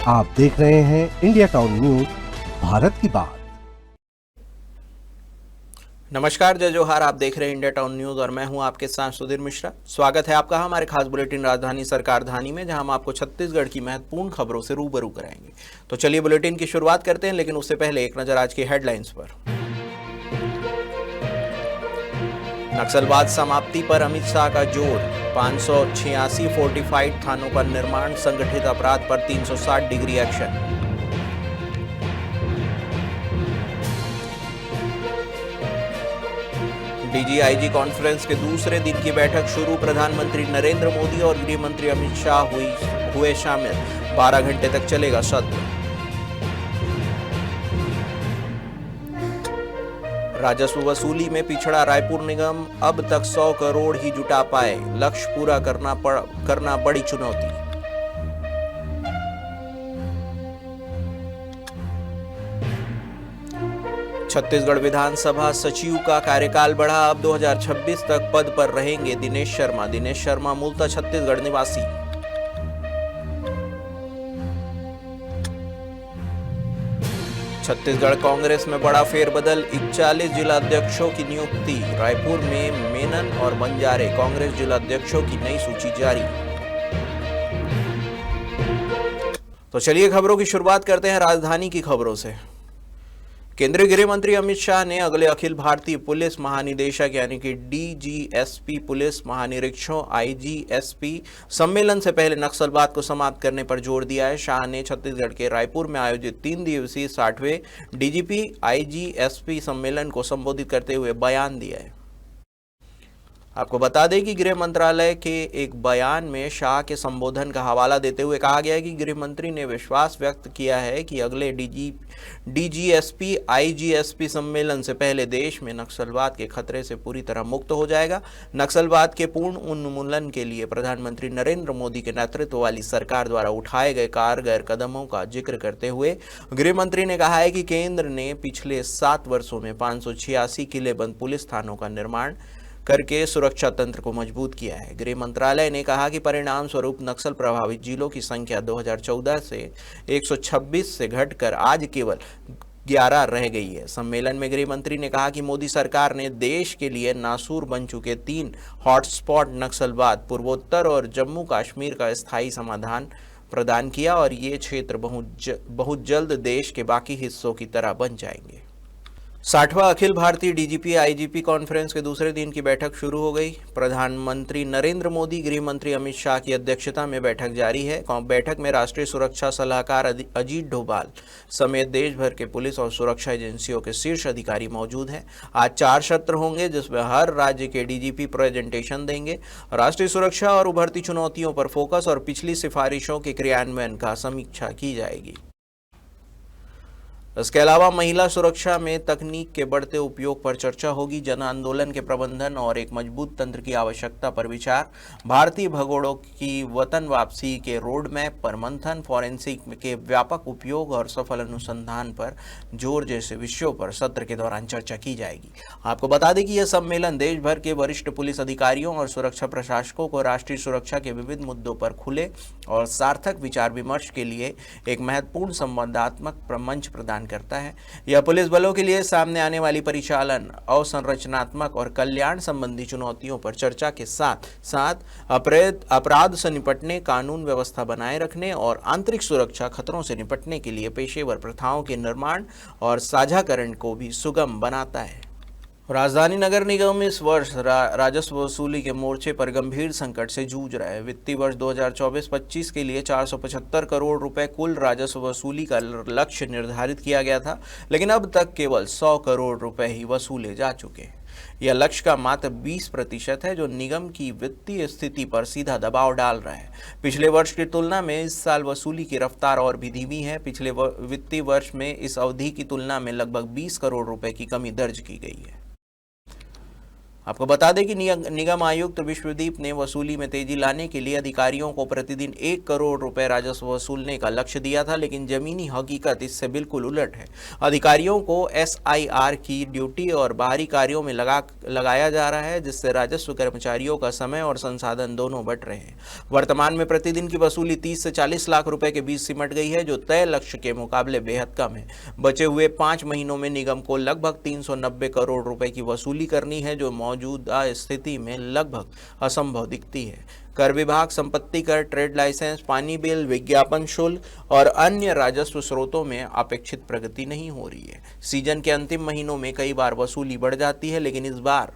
आप देख रहे हैं इंडिया टाउन न्यूज, भारत की बात। नमस्कार, जय जोहार। आप देख रहे हैं इंडिया टाउन न्यूज और मैं हूं आपके साथ सुधीर मिश्रा। स्वागत है आपका हमारे खास बुलेटिन राजधानी सरकार धानी में, जहां हम आपको छत्तीसगढ़ की महत्वपूर्ण खबरों से रूबरू कराएंगे। तो चलिए बुलेटिन की शुरुआत करते हैं, लेकिन उससे पहले एक नजर आज की हेडलाइंस पर। नक्सलवाद समाप्ति पर अमित शाह का जोर, 586 फोर्टिफाइड थानों का निर्माण, संगठित अपराध पर 360 डिग्री एक्शन। डीजीआईजी कॉन्फ्रेंस के दूसरे दिन की बैठक शुरू, प्रधानमंत्री नरेंद्र मोदी और गृह मंत्री अमित शाह हुए शामिल। 12 घंटे तक चलेगा सत्र। राजस्व वसूली में पिछड़ा रायपुर निगम, अब तक 100 करोड़ ही जुटा पाए, लक्ष्य पूरा करना बड़ी चुनौती। छत्तीसगढ़ विधानसभा सचिव का कार्यकाल बढ़ा, अब 2026 तक पद पर रहेंगे दिनेश शर्मा। दिनेश शर्मा मूलतः छत्तीसगढ़ निवासी। छत्तीसगढ़ कांग्रेस में बड़ा फेरबदल, 41 जिलाध्यक्षों की नियुक्ति, रायपुर में मेनन और बंजारे कांग्रेस जिलाध्यक्षों की नई सूची जारी। तो चलिए खबरों की शुरुआत करते हैं राजधानी की खबरों से। केंद्रीय गृह मंत्री अमित शाह ने अगले अखिल भारतीय पुलिस महानिदेशक यानी कि डीजीएसपी पुलिस महानिरीक्षकों आईजीएसपी सम्मेलन से पहले नक्सलवाद को समाप्त करने पर जोर दिया है। शाह ने छत्तीसगढ़ के रायपुर में आयोजित 3 दिवसीय 60वें डीजीपी आईजीएसपी सम्मेलन को संबोधित करते हुए बयान दिया है। आपको बता दें कि गृह मंत्रालय के एक बयान में शाह के संबोधन का हवाला देते हुए कहा गया है कि गृह मंत्री ने विश्वास व्यक्त किया है कि अगले डीजीएसपी आईजीएसपी सम्मेलन से पहले देश में नक्सलवाद के खतरे से पूरी तरह मुक्त हो जाएगा। नक्सलवाद के पूर्ण उन्मूलन के लिए प्रधानमंत्री नरेंद्र मोदी के नेतृत्व वाली सरकार द्वारा उठाए गए कारगर कदमों का जिक्र करते हुए गृह मंत्री ने कहा है कि केंद्र ने पिछले 7 वर्षों में 586 किलेबंद पुलिस थानों का निर्माण करके सुरक्षा तंत्र को मजबूत किया है। गृह मंत्रालय ने कहा कि परिणाम स्वरूप नक्सल प्रभावित जिलों की संख्या 2014 से 126 से घटकर आज केवल 11 रह गई है। सम्मेलन में गृह मंत्री ने कहा कि मोदी सरकार ने देश के लिए नासूर बन चुके 3 हॉटस्पॉट नक्सलवाद, पूर्वोत्तर और जम्मू कश्मीर का स्थायी समाधान प्रदान किया और ये क्षेत्र बहुत जल्द देश के बाकी हिस्सों की तरह बन जाएंगे। 60वां Akhil Bharatiya DGP IGP conference के दूसरे दिन की बैठक शुरू हो गई। प्रधानमंत्री नरेंद्र मोदी, गृह मंत्री अमित शाह की अध्यक्षता में बैठक जारी है। बैठक में राष्ट्रीय सुरक्षा सलाहकार अजीत डोभाल समेत देश भर के पुलिस और सुरक्षा एजेंसियों के शीर्ष अधिकारी मौजूद हैं। आज 4 सत्र होंगे जिसमें हर राज्य के डीजीपी प्रेजेंटेशन देंगे। राष्ट्रीय सुरक्षा और उभरती चुनौतियों पर फोकस और पिछली सिफारिशों के क्रियान्वयन का समीक्षा की जाएगी। इसके अलावा महिला सुरक्षा में तकनीक के बढ़ते उपयोग पर चर्चा होगी। जन आंदोलन के प्रबंधन और एक मजबूत तंत्र की आवश्यकता पर विचार, भारतीय भगोड़ों की वतन वापसी के रोड मैप पर मंथन, फॉरेंसिक के व्यापक उपयोग और सफल अनुसंधान पर जोर जैसे विषयों पर सत्र के दौरान चर्चा की जाएगी। आपको बता दें कि यह सम्मेलन देश भर के वरिष्ठ पुलिस अधिकारियों और सुरक्षा प्रशासकों को राष्ट्रीय सुरक्षा के विविध मुद्दों पर खुले और सार्थक विचार विमर्श के लिए एक महत्वपूर्ण संवादात्मक मंच प्रदान करता है। यह पुलिस बलों के लिए सामने आने वाली परिचालन, अवसंरचनात्मक और कल्याण संबंधी चुनौतियों पर चर्चा के साथ साथ अपराध से निपटने, कानून व्यवस्था बनाए रखने और आंतरिक सुरक्षा खतरों से निपटने के लिए पेशेवर प्रथाओं के निर्माण और साझाकरण को भी सुगम बनाता है। राजधानी नगर निगम इस वर्ष राजस्व वसूली के मोर्चे पर गंभीर संकट से जूझ रहा है। वित्तीय वर्ष 2024-25 के लिए 475 करोड़ रुपए कुल राजस्व वसूली का लक्ष्य निर्धारित किया गया था, लेकिन अब तक केवल 100 करोड़ रुपए ही वसूले जा चुके हैं। यह लक्ष्य का मात्र 20% है, जो निगम की वित्तीय स्थिति पर सीधा दबाव डाल रहा है। पिछले वर्ष की तुलना में इस साल वसूली की रफ्तार और भी धीमी है। पिछले वित्तीय वर्ष में इस अवधि की तुलना में लगभग 20 करोड़ रुपए की कमी दर्ज की गई है। आपको बता दें कि निगम आयुक्त विश्वदीप ने वसूली में तेजी लाने के लिए अधिकारियों को प्रतिदिन 1 करोड़ रुपए राजस्व वसूलने का लक्ष्य दिया था, लेकिन जमीनी हकीकत इससे बिल्कुल उलट है। अधिकारियों को SIR की ड्यूटी और बाहरी कार्यों में लगाया जा रहा है, जिससे राजस्व कर्मचारियों का समय और संसाधन दोनों बट रहे हैं। वर्तमान में प्रतिदिन की वसूली 30 से 40 लाख रुपए के बीच सिमट गई है, जो तय लक्ष्य के मुकाबले बेहद कम है। बचे हुए 5 महीनों में निगम को लगभग 390 करोड़ रुपए की वसूली करनी है, जो मौजूदा स्थिति में लगभग असंभव दिखती है। कर विभाग संपत्ति कर, ट्रेड लाइसेंस, पानी बिल, विज्ञापन शुल्क और अन्य राजस्व स्रोतों में अपेक्षित प्रगति नहीं हो रही है। सीजन के अंतिम महीनों में कई बार वसूली बढ़ जाती है, लेकिन इस बार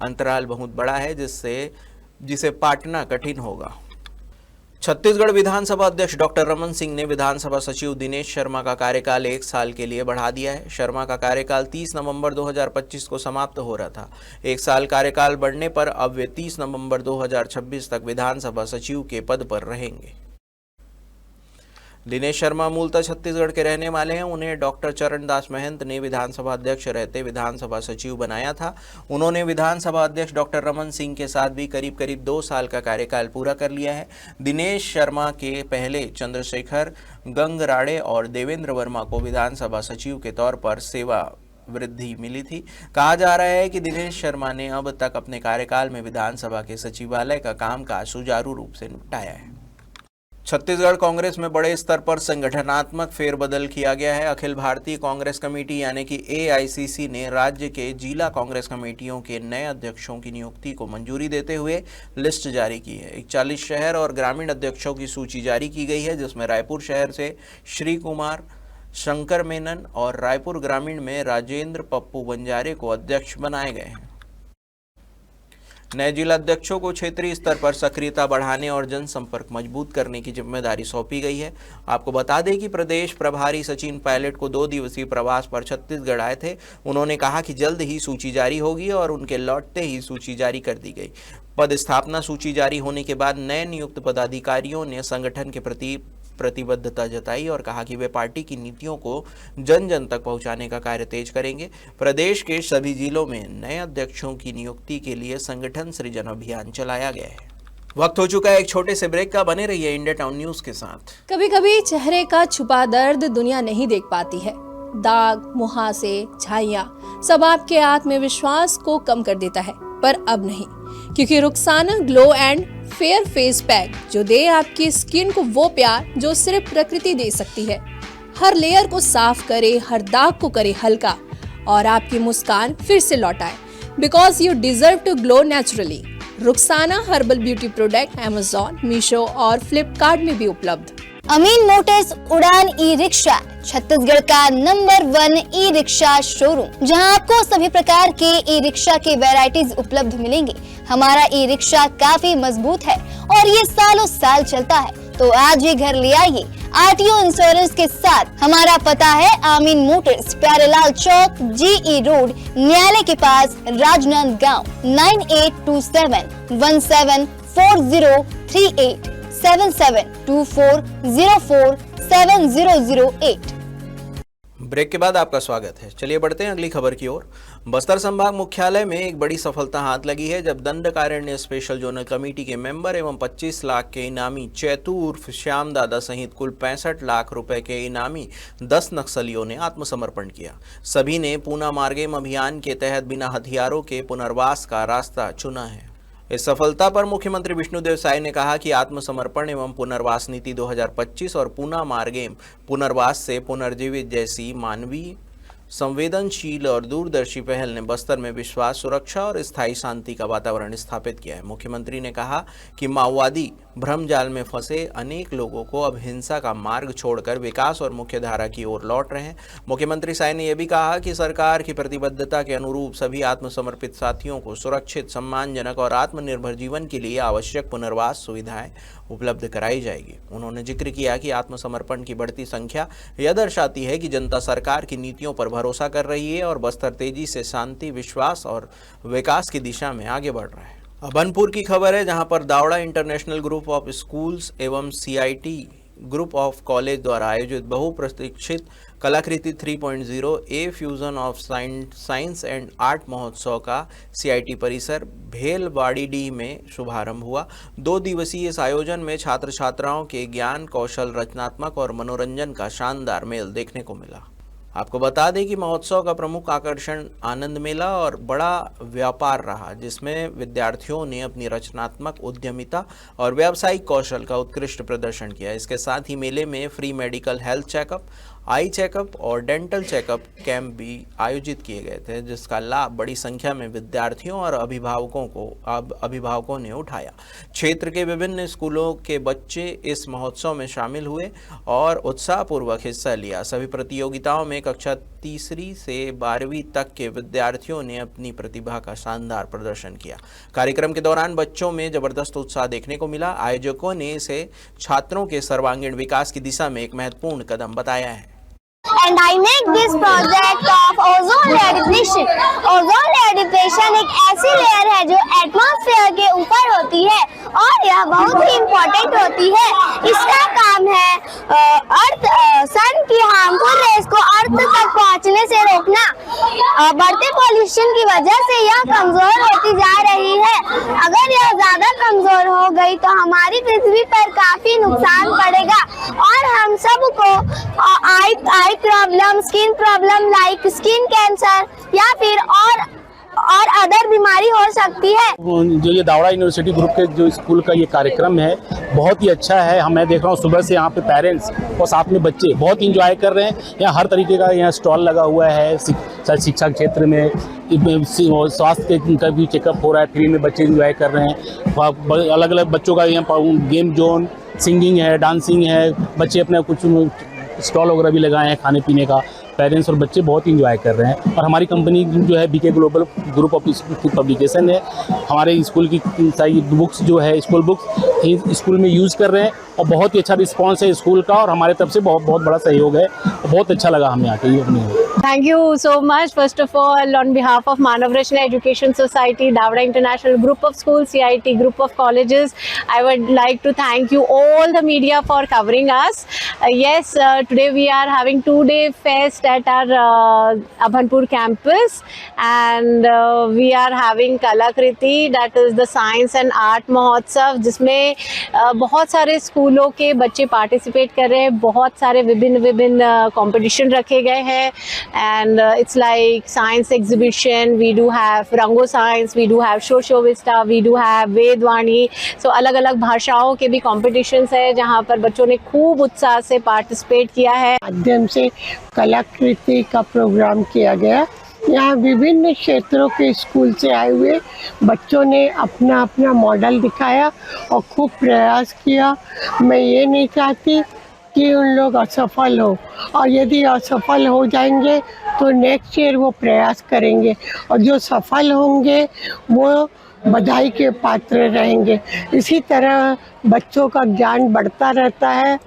अंतराल बहुत बड़ा है, जिसे पाटना कठिन होगा। छत्तीसगढ़ विधानसभा अध्यक्ष डॉक्टर रमन सिंह ने विधानसभा सचिव दिनेश शर्मा का कार्यकाल 1 साल के लिए बढ़ा दिया है। शर्मा का कार्यकाल 30 नवंबर 2025 को समाप्त हो रहा था। 1 साल कार्यकाल बढ़ने पर अब वे 30 नवंबर 2026 तक विधानसभा सचिव के पद पर रहेंगे। दिनेश शर्मा मूलतः छत्तीसगढ़ के रहने वाले हैं। उन्हें डॉक्टर चरणदास महंत ने विधानसभा अध्यक्ष रहते विधानसभा सचिव बनाया था। उन्होंने विधानसभा अध्यक्ष डॉक्टर रमन सिंह के साथ भी करीब 2 साल का कार्यकाल पूरा कर लिया है। दिनेश शर्मा के पहले चंद्रशेखर गंगराड़े और देवेंद्र वर्मा को विधानसभा सचिव के तौर पर सेवा वृद्धि मिली थी। कहा जा रहा है कि दिनेश शर्मा ने अब तक अपने कार्यकाल में विधानसभा के सचिवालय का कामकाज सुचारू रूप से निपटाया है। छत्तीसगढ़ कांग्रेस में बड़े स्तर पर संगठनात्मक फेरबदल किया गया है। अखिल भारतीय कांग्रेस कमेटी यानी कि AICC ने राज्य के जिला कांग्रेस कमेटियों के नए अध्यक्षों की नियुक्ति को मंजूरी देते हुए लिस्ट जारी की है। 41 शहर और ग्रामीण अध्यक्षों की सूची जारी की गई है, जिसमें रायपुर शहर से श्री कुमार, शंकर मेनन और रायपुर ग्रामीण में राजेंद्र पप्पू बंजारे को अध्यक्ष बनाए गए हैं। नए जिला अध्यक्षों को क्षेत्रीय स्तर पर सक्रियता बढ़ाने और जनसंपर्क मजबूत करने की जिम्मेदारी सौंपी गई है। आपको बता दें कि प्रदेश प्रभारी सचिन पायलट को 2 दिवसीय प्रवास पर छत्तीसगढ़ आए थे। उन्होंने कहा कि जल्द ही सूची जारी होगी और उनके लौटते ही सूची जारी कर दी गई। पद स्थापना सूची जारी होने के बाद नए नियुक्त पदाधिकारियों ने संगठन के प्रति प्रतिबद्धता जताई और कहा कि वे पार्टी की नीतियों को जन जन तक पहुंचाने का कार्य तेज करेंगे। प्रदेश के सभी जिलों में नए अध्यक्षों की नियुक्ति के लिए संगठन सृजन अभियान चलाया गया है। वक्त हो चुका है एक छोटे से ब्रेक का। बने रहिए इंडिया टाउन न्यूज के साथ। कभी कभी चेहरे का छुपा दर्द दुनिया नहीं देख पाती है। दाग, मुहासे, झाइयां सब आपके आत्मविश्वास को कम कर देता है, पर अब नहीं, क्योंकि Rukhsana glow and fair face pack जो दे आपकी स्किन को वो प्यार जो सिर्फ प्रकृति दे सकती है। हर लेयर को साफ करे, हर दाग को करे हल्का और आपकी मुस्कान फिर से लौटाए। Because you deserve to glow naturally. Rukhsana herbal beauty product Amazon, Meesho और फ्लिपकार्ट में भी उपलब्ध। अमीन मोटर्स उड़ान ई रिक्शा छत्तीसगढ़ का नंबर 1 ई रिक्शा शोरूम, जहां आपको सभी प्रकार के ई रिक्शा के वैरायटीज उपलब्ध मिलेंगे। हमारा ई रिक्शा काफी मजबूत है और ये सालों साल चलता है, तो आज ही घर ले आइए RTO इंश्योरेंस के साथ। हमारा पता है अमीन मोटर्स, प्यारेलाल चौक, GE रोड, न्यायालय के पास, राजनांदगांव। 9827 174038 7724047008। ब्रेक के बाद आपका स्वागत है। चलिए बढ़ते हैं अगली खबर की ओर। बस्तर संभाग मुख्यालय में एक बड़ी सफलता हाथ लगी है, जब दंडकारण्य स्पेशल जोनल कमेटी के मेंबर एवं 25 लाख के इनामी चैतू उर्फ श्याम दादा सहित कुल 65 लाख रुपए के इनामी 10 नक्सलियों ने आत्मसमर्पण किया। सभी ने पूना मार्गेम अभियान के तहत बिना हथियारों के पुनर्वास का रास्ता चुना है। इस सफलता पर मुख्यमंत्री विष्णुदेव साय ने कहा कि आत्मसमर्पण एवं पुनर्वास नीति 2025 और पूना मार्गेम पुनर्वास से पुनर्जीवित जैसी मानवीय, संवेदनशील और दूरदर्शी पहल ने बस्तर में विश्वास, सुरक्षा और स्थायी शांति का वातावरण स्थापित किया है। मुख्यमंत्री ने कहा कि माओवादी भ्रमजाल में फंसे अनेक लोगों को अब हिंसा का मार्ग छोड़कर विकास और मुख्यधारा की ओर लौट रहे हैं। मुख्यमंत्री साय ने यह भी कहा कि सरकार की प्रतिबद्धता के अनुरूप सभी आत्मसमर्पित साथियों को सुरक्षित, सम्मानजनक और आत्मनिर्भर जीवन के लिए आवश्यक पुनर्वास सुविधाएं उपलब्ध कराई जाएगी। उन्होंने जिक्र किया कि आत्मसमर्पण की बढ़ती संख्या यह दर्शाती है कि जनता सरकार की नीतियों पर भरोसा कर रही है और बस्तर तेजी से शांति, विश्वास और विकास की दिशा में आगे बढ़ रहा है। बनपुर की खबर है, जहां पर Davda international group of schools एवं CIT ग्रुप ऑफ कॉलेज द्वारा आयोजित बहुप्रतीक्षित कलाकृति 3.0 a fusion of science and art महोत्सव का CIT परिसर भेलवाड़ीडीह में शुभारंभ हुआ। 2 दिवसीय इस आयोजन में छात्र छात्राओं के ज्ञान, कौशल, रचनात्मक और मनोरंजन का शानदार मेल देखने को मिला। आपको बता दें कि महोत्सव का प्रमुख आकर्षण आनंद मेला और बड़ा व्यापार रहा, जिसमें विद्यार्थियों ने अपनी रचनात्मक उद्यमिता और व्यावसायिक कौशल का उत्कृष्ट प्रदर्शन किया। इसके साथ ही मेले में free medical health checkup, eye checkup और डेंटल चेकअप कैंप भी आयोजित किए गए थे, जिसका लाभ बड़ी संख्या में विद्यार्थियों और अभिभावकों ने उठाया। क्षेत्र के विभिन्न स्कूलों के बच्चे इस महोत्सव में शामिल हुए और उत्साहपूर्वक हिस्सा लिया। सभी प्रतियोगिताओं में कक्षा 3री से 12वीं तक के विद्यार्थियों ने अपनी प्रतिभा का शानदार प्रदर्शन किया। कार्यक्रम के दौरान बच्चों में जबरदस्त उत्साह देखने को मिला। आयोजकों ने इसे छात्रों के सर्वांगीण विकास की दिशा में एक महत्वपूर्ण कदम बताया है। And I make this project of ozone layer depletion. Ozone layer depletion एक ऐसी लेयर है जो एटमॉस्फेयर के ऊपर होती है और यह बहुत ही इम्पोर्टेंट होती है। इसका काम है अर्थ सन की हार्मफुल रेस को अर्थ तक पहुंचने से रोकना। बढ़ते पॉल्यूशन की वजह से यह कमजोर होती जा रही है। अगर यह ज्यादा कमजोर हो गई तो हमारी पृथ्वी पर काफी नुकसान पड़ेगा और हम सबको eye problem, skin problem like skin cancer या फिर और अदर बीमारी हो सकती है। जो ये दावड़ा यूनिवर्सिटी ग्रुप के जो स्कूल का ये कार्यक्रम है बहुत ही अच्छा है। मैं देख रहा हूँ सुबह से यहाँ पे पेरेंट्स और साथ में बच्चे बहुत इंजॉय कर रहे हैं। यहाँ हर तरीके का यहाँ स्टॉल लगा हुआ है। शिक्षा क्षेत्र में स्वास्थ्य का भी चेकअप हो रहा है, फ्री में बच्चे इंजॉय कर रहे हैं। अलग अलग बच्चों का यहाँ गेम जोन, सिंगिंग है, डांसिंग है, बच्चे अपने कुछ स्टॉल वगैरह भी लगाए हैं खाने पीने का। पेरेंट्स और बच्चे बहुत इंजॉय कर रहे हैं। और हमारी कंपनी जो है BK global group of publication है। हमारे स्कूल की सारी बुक्स जो है स्कूल बुक्स स्कूल में यूज़ कर रहे हैं और बहुत ही अच्छा रिस्पांस है स्कूल का और हमारे तरफ से बहुत बड़ा सहयोग है। बहुत अच्छा लगा हमें आके अपने। Thank you so much. First of all, on behalf of Manav Rachna Education Society, Davda International Group of Schools, CIT Group of Colleges, I would like to thank you all the media for covering us. Yes, today we are having 2-day fest at our Abhanpur campus, and we are having Kalakriti, that is the Science and Art Mahotsav, जिसमें बहुत सारे स्कूलों के बच्चे participate कर रहे हैं। बहुत सारे विभिन्न कंपटीशन रखे गए हैं। And it's like science exhibition, we do have Rango Science, we do have Shosho Vista, we do have Vedwani. So अलग अलग भाषाओं के भी competitions है जहाँ पर बच्चों ने खूब उत्साह से पार्टिसिपेट किया है। माध्यम से कलाकृति का प्रोग्राम किया गया। यहाँ विभिन्न क्षेत्रों के स्कूल से आए हुए बच्चों ने अपना अपना मॉडल दिखाया और खूब प्रयास किया। मैं ये नहीं चाहती कि उन लोग असफल हो, और यदि असफल हो जाएंगे तो नेक्स्ट ईयर वो प्रयास करेंगे और जो सफल होंगे वो बधाई के पात्र रहेंगे। इसी तरह बच्चों का ज्ञान बढ़ता रहता है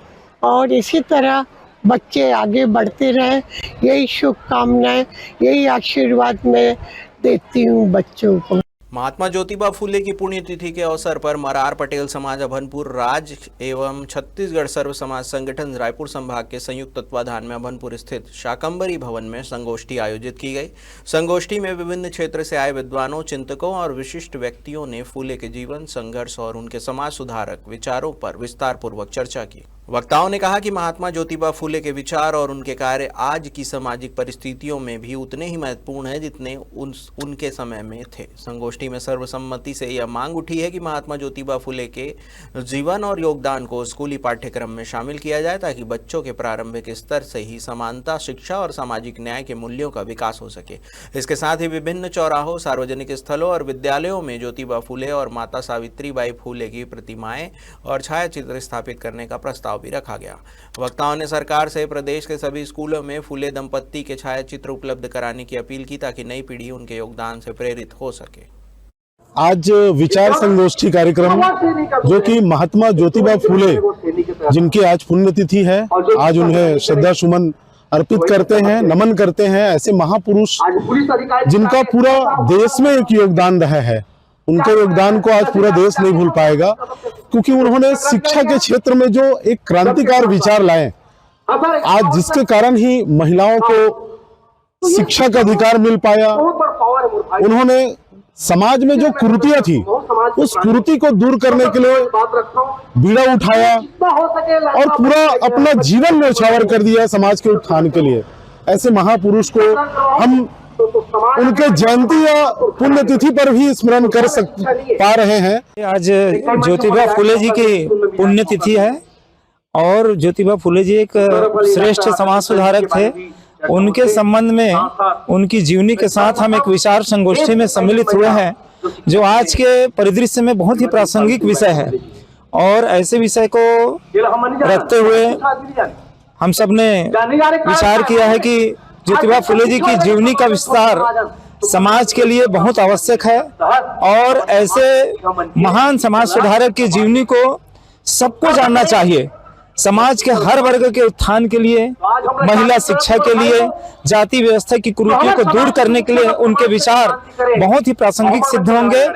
और इसी तरह बच्चे आगे बढ़ते रहें। यही शुभकामनाएं, यही आशीर्वाद मैं देती हूँ बच्चों को। महात्मा ज्योतिबा फूले की पुण्यतिथि के अवसर पर मरार पटेल समाज अभनपुर राज्य एवं छत्तीसगढ़ सर्व समाज संगठन रायपुर संभाग के संयुक्त तत्वाधान में अभनपुर स्थित शाकंबरी भवन में संगोष्ठी आयोजित की गई। संगोष्ठी में विभिन्न क्षेत्र से आए विद्वानों, चिंतकों और विशिष्ट व्यक्तियों ने फूले के जीवन, संघर्ष और उनके समाज सुधारक विचारों पर विस्तार पूर्वक चर्चा की। वक्ताओं ने कहा कि महात्मा ज्योतिबा फूले के विचार और उनके कार्य आज की सामाजिक परिस्थितियों में भी उतने ही महत्वपूर्ण हैं जितने उनके समय में थे। संगोष्ठी में सर्वसम्मति से यह मांग उठी है कि महात्मा ज्योतिबा फूले के जीवन और योगदान को स्कूली पाठ्यक्रम में शामिल किया जाए ताकि बच्चों के प्रारंभिक स्तर से ही समानता, शिक्षा और सामाजिक न्याय के मूल्यों का विकास हो सके। इसके साथ ही विभिन्न चौराहों, सार्वजनिक स्थलों और विद्यालयों में ज्योतिबा फूले और माता सावित्रीबाई फूले की प्रतिमाएं और छायाचित्र स्थापित करने का प्रस्ताव भी रखा गया। वक्ताओं ने सरकार से प्रदेश के सभी स्कूलों में फूले दंपत्ति के छायाचित्र उपलब्ध कराने की अपील की ताकि नई पीढ़ी उनके योगदान से प्रेरित हो सके। आज विचार संगोष्ठी कार्यक्रम जो कि महात्मा ज्योतिबा फूले जिनकी आज पुण्यतिथि है, आज उन्हें श्रद्धा सुमन अर्पित करते हैं, नमन करते हैं। ऐसे महापुरुष जिनका पूरा देश में एक योगदान रहा है उनके योगदान को आज पूरा देश नहीं भूल पाएगा, क्योंकि उन्होंने शिक्षा के क्षेत्र में जो एक क्रांतिकारी विचार लाए, आज जिसके कारण ही महिलाओं को शिक्षा का अधिकार मिल पाया। उन्होंने समाज में जो कुरीतियां थी, उस कुरीति को दूर करने के लिए बीड़ा उठाया और पूरा अपना जीवन न्यौछावर कर दिया समाज के उत्थान के लिए। ऐसे महापुरुष को हम उनके जयंती या पुण्यतिथि पर भी स्मरण कर पा रहे हैं। आज ज्योतिबा फुले जी की पुण्यतिथि है और ज्योतिबा फुले जी एक श्रेष्ठ समाज सुधारक थे। उनके संबंध में, उनकी जीवनी के साथ हम एक विचार संगोष्ठी में सम्मिलित हुए हैं, जो आज के परिदृश्य में बहुत ही प्रासंगिक विषय है। और ऐसे विषय को रखते हुए हम सब ने विचार किया है कि ज्योतिबा फुले जी की जीवनी का विस्तार समाज के लिए बहुत आवश्यक है और ऐसे महान समाज सुधारक की जीवनी को सबको जानना चाहिए। समाज के हर वर्ग के उत्थान के लिए, महिला शिक्षा के लिए, जाति व्यवस्था की कुरीतियों को दूर करने के लिए उनके विचार बहुत ही प्रासंगिक सिद्ध होंगे।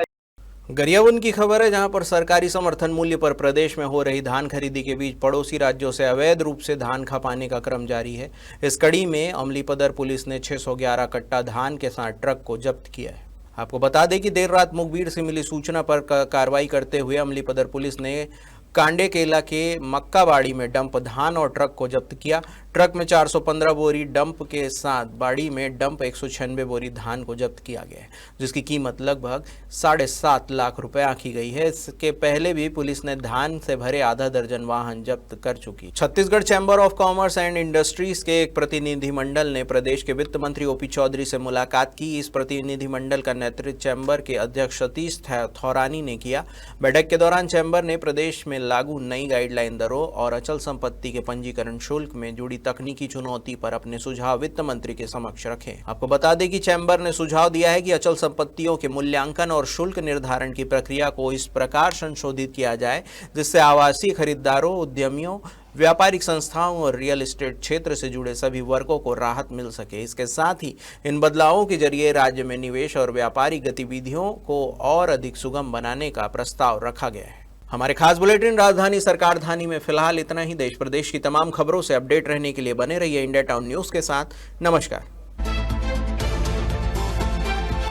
गरियाबंद की खबर है, जहां पर सरकारी समर्थन मूल्य पर प्रदेश में हो रही धान खरीदी के बीच पड़ोसी राज्यों से अवैध रूप से धान खपाने का क्रम जारी है। इस कड़ी में अमलीपदर पुलिस ने 611 कट्टा धान के साथ ट्रक को जब्त किया है। आपको बता दें कि देर रात मुखबिर से मिली सूचना पर कार्रवाई करते हुए अमलीपदर पुलिस ने कांडेकेला के मक्काबाड़ी में डंप धान और ट्रक को जब्त किया। ट्रक में 415 बोरी डंप के साथ बाड़ी में डंप 196 बोरी धान को जब्त किया गया है, जिसकी कीमत लगभग 7.5 लाख रुपए आंकी गई है। इसके पहले भी पुलिस ने धान से भरे आधा दर्जन वाहन जब्त कर चुकी। Chhattisgarh chamber of commerce and industries के एक प्रतिनिधिमंडल ने प्रदेश के वित्त मंत्री ओपी चौधरी से मुलाकात की। इस प्रतिनिधिमंडल का नेतृत्व चैम्बर के अध्यक्ष सतीश थौरानी ने किया। बैठक के दौरान चैम्बर ने प्रदेश में लागू नई गाइडलाइन दरों और अचल संपत्ति के पंजीकरण शुल्क में जुड़ी तकनीकी चुनौती पर अपने सुझाव वित्त मंत्री के समक्ष रखे। आपको बता दें कि चैम्बर ने सुझाव दिया है कि अचल संपत्तियों के मूल्यांकन और शुल्क निर्धारण की प्रक्रिया को इस प्रकार संशोधित किया जाए जिससे आवासीय खरीदारों, उद्यमियों, व्यापारिक संस्थाओं और रियल एस्टेट क्षेत्र से जुड़े सभी वर्गों को राहत मिल सके। इसके साथ ही इन बदलावों के जरिए राज्य में निवेश और व्यापारिक गतिविधियों को और अधिक सुगम बनाने का प्रस्ताव रखा गया है। हमारे खास बुलेटिन राजधानी सरकार धानी में फिलहाल इतना ही। देश प्रदेश की तमाम खबरों से अपडेट रहने के लिए बने रहिए इंडिया टाउन न्यूज के साथ। नमस्कार।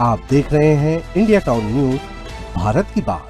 आप देख रहे हैं इंडिया टाउन न्यूज, भारत की बात।